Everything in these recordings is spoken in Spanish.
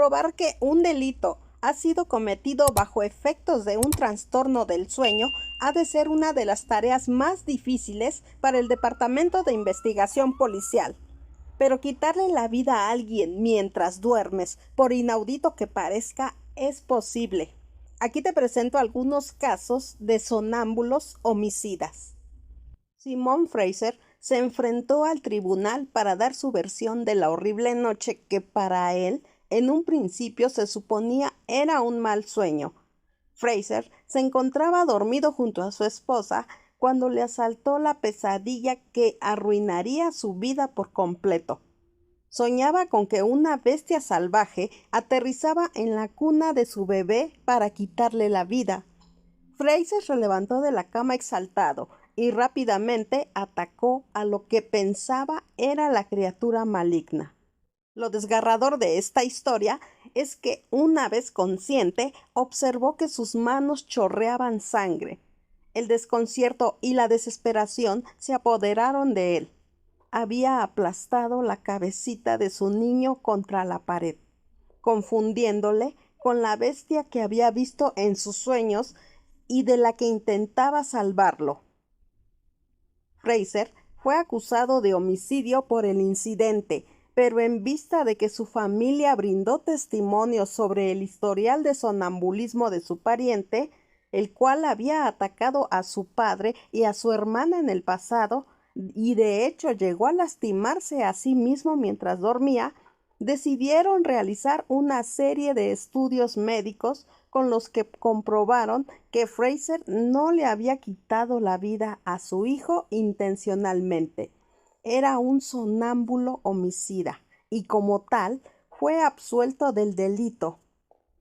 Probar que un delito ha sido cometido bajo efectos de un trastorno del sueño ha de ser una de las tareas más difíciles para el Departamento de Investigación Policial. Pero quitarle la vida a alguien mientras duermes, por inaudito que parezca, es posible. Aquí te presento algunos casos de sonámbulos homicidas. Simon Fraser se enfrentó al tribunal para dar su versión de la horrible noche que para él, en un principio, se suponía era un mal sueño. Fraser se encontraba dormido junto a su esposa cuando le asaltó la pesadilla que arruinaría su vida por completo. Soñaba con que una bestia salvaje aterrizaba en la cuna de su bebé para quitarle la vida. Fraser se levantó de la cama exaltado y rápidamente atacó a lo que pensaba era la criatura maligna. Lo desgarrador de esta historia es que, una vez consciente, observó que sus manos chorreaban sangre. El desconcierto y la desesperación se apoderaron de él. Había aplastado la cabecita de su niño contra la pared, confundiéndole con la bestia que había visto en sus sueños y de la que intentaba salvarlo. Fraser fue acusado de homicidio por el incidente, pero en vista de que su familia brindó testimonio sobre el historial de sonambulismo de su pariente, el cual había atacado a su padre y a su hermana en el pasado, y de hecho llegó a lastimarse a sí mismo mientras dormía, decidieron realizar una serie de estudios médicos con los que comprobaron que Fraser no le había quitado la vida a su hijo intencionalmente. Era un sonámbulo homicida y como tal fue absuelto del delito.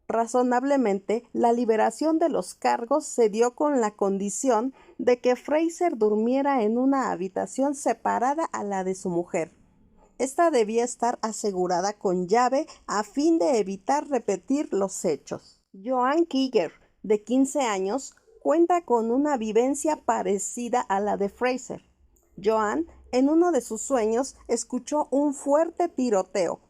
Razonablemente, la liberación de los cargos se dio con la condición de que Fraser durmiera en una habitación separada a la de su mujer. Esta debía estar asegurada con llave a fin de evitar repetir los hechos. Joan Kiger, de 15 años, cuenta con una vivencia parecida a la de Fraser. Joan, en uno de sus sueños, escuchó un fuerte tiroteo.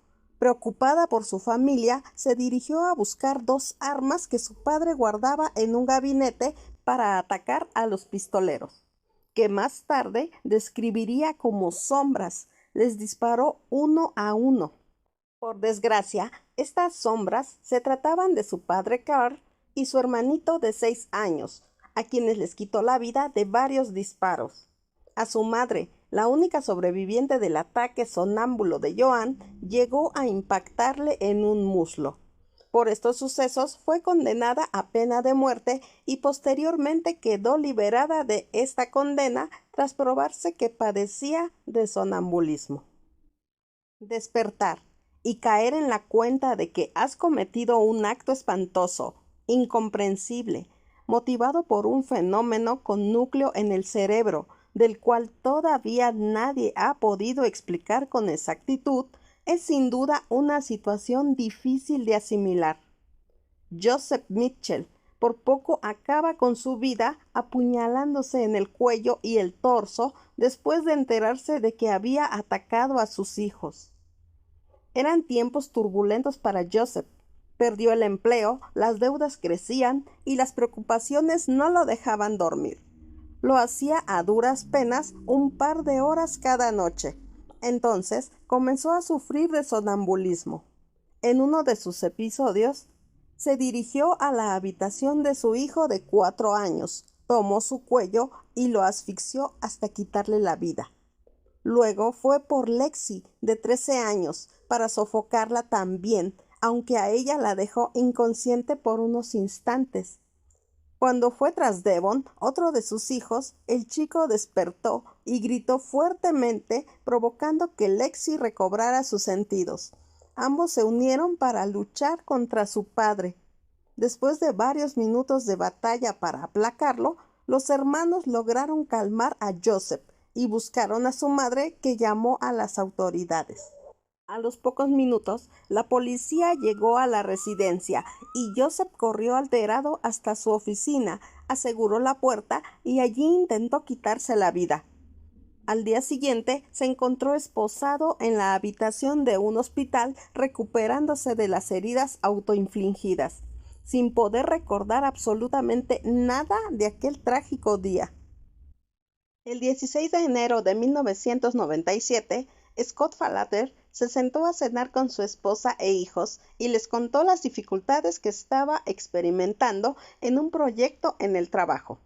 Preocupada por su familia, se dirigió a buscar 2 armas que su padre guardaba en un gabinete para atacar a los pistoleros, que más tarde describiría como sombras. Les disparó uno a uno. Por desgracia, estas sombras se trataban de su padre Carl y su hermanito de 6 años, a quienes les quitó la vida de varios disparos. A su madre, la única sobreviviente del ataque sonámbulo de Joan, llegó a impactarle en un muslo. Por estos sucesos fue condenada a pena de muerte y posteriormente quedó liberada de esta condena tras probarse que padecía de sonambulismo. Despertar y caer en la cuenta de que has cometido un acto espantoso, incomprensible, motivado por un fenómeno con núcleo en el cerebro, del cual todavía nadie ha podido explicar con exactitud, es sin duda una situación difícil de asimilar. Joseph Mitchell por poco acaba con su vida apuñalándose en el cuello y el torso después de enterarse de que había atacado a sus hijos. Eran tiempos turbulentos para Joseph. Perdió el empleo, las deudas crecían y las preocupaciones no lo dejaban dormir. Lo hacía a duras penas un par de horas cada noche. Entonces comenzó a sufrir de sonambulismo. En uno de sus episodios, se dirigió a la habitación de su hijo de 4 años, tomó su cuello y lo asfixió hasta quitarle la vida. Luego fue por Lexi, de 13 años, para sofocarla también, aunque a ella la dejó inconsciente por unos instantes. Cuando fue tras Devon, otro de sus hijos, el chico despertó y gritó fuertemente, provocando que Lexi recobrara sus sentidos. Ambos se unieron para luchar contra su padre. Después de varios minutos de batalla para aplacarlo, los hermanos lograron calmar a Joseph y buscaron a su madre, que llamó a las autoridades. A los pocos minutos, la policía llegó a la residencia y Joseph corrió alterado hasta su oficina, aseguró la puerta y allí intentó quitarse la vida. Al día siguiente se encontró esposado en la habitación de un hospital recuperándose de las heridas autoinfligidas, sin poder recordar absolutamente nada de aquel trágico día. El 16 de enero de 1997, Scott Falater se sentó a cenar con su esposa e hijos y les contó las dificultades que estaba experimentando en un proyecto en el trabajo.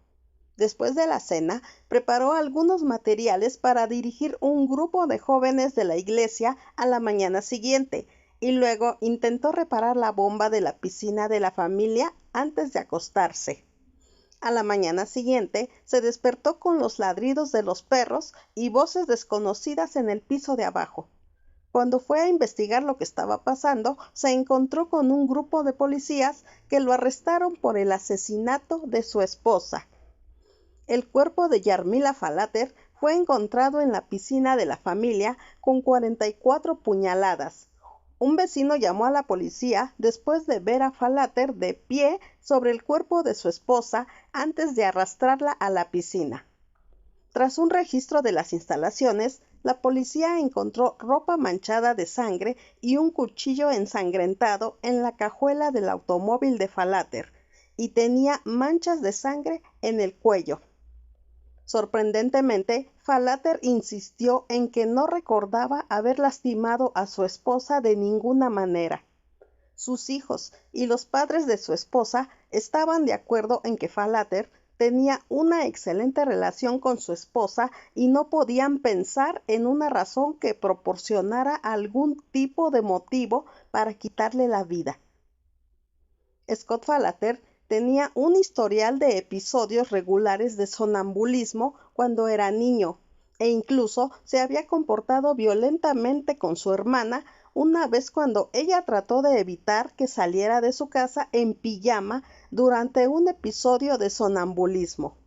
Después de la cena, preparó algunos materiales para dirigir un grupo de jóvenes de la iglesia a la mañana siguiente y luego intentó reparar la bomba de la piscina de la familia antes de acostarse. A la mañana siguiente se despertó con los ladridos de los perros y voces desconocidas en el piso de abajo. Cuando fue a investigar lo que estaba pasando, se encontró con un grupo de policías que lo arrestaron por el asesinato de su esposa. El cuerpo de Yarmila Falater fue encontrado en la piscina de la familia con 44 puñaladas. Un vecino llamó a la policía después de ver a Falater de pie sobre el cuerpo de su esposa antes de arrastrarla a la piscina. Tras un registro de las instalaciones, la policía encontró ropa manchada de sangre y un cuchillo ensangrentado en la cajuela del automóvil de Falater, y tenía manchas de sangre en el cuello. Sorprendentemente, Falater insistió en que no recordaba haber lastimado a su esposa de ninguna manera. Sus hijos y los padres de su esposa estaban de acuerdo en que Falater tenía una excelente relación con su esposa y no podían pensar en una razón que proporcionara algún tipo de motivo para quitarle la vida. Scott Falater tenía un historial de episodios regulares de sonambulismo cuando era niño, e incluso se había comportado violentamente con su hermana una vez cuando ella trató de evitar que saliera de su casa en pijama durante un episodio de sonambulismo.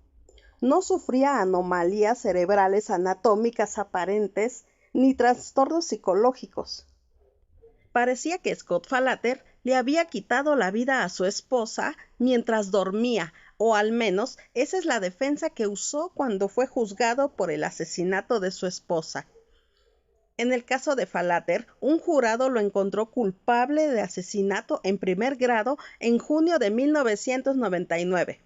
No sufría anomalías cerebrales anatómicas aparentes ni trastornos psicológicos. Parecía que Scott Falater le había quitado la vida a su esposa mientras dormía, o al menos esa es la defensa que usó cuando fue juzgado por el asesinato de su esposa. En el caso de Falater, un jurado lo encontró culpable de asesinato en primer grado en junio de 1999.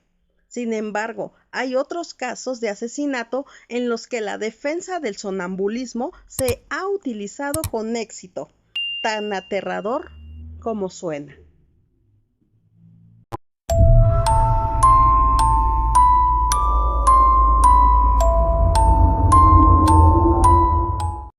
Sin embargo, hay otros casos de asesinato en los que la defensa del sonambulismo se ha utilizado con éxito, tan aterrador como suena.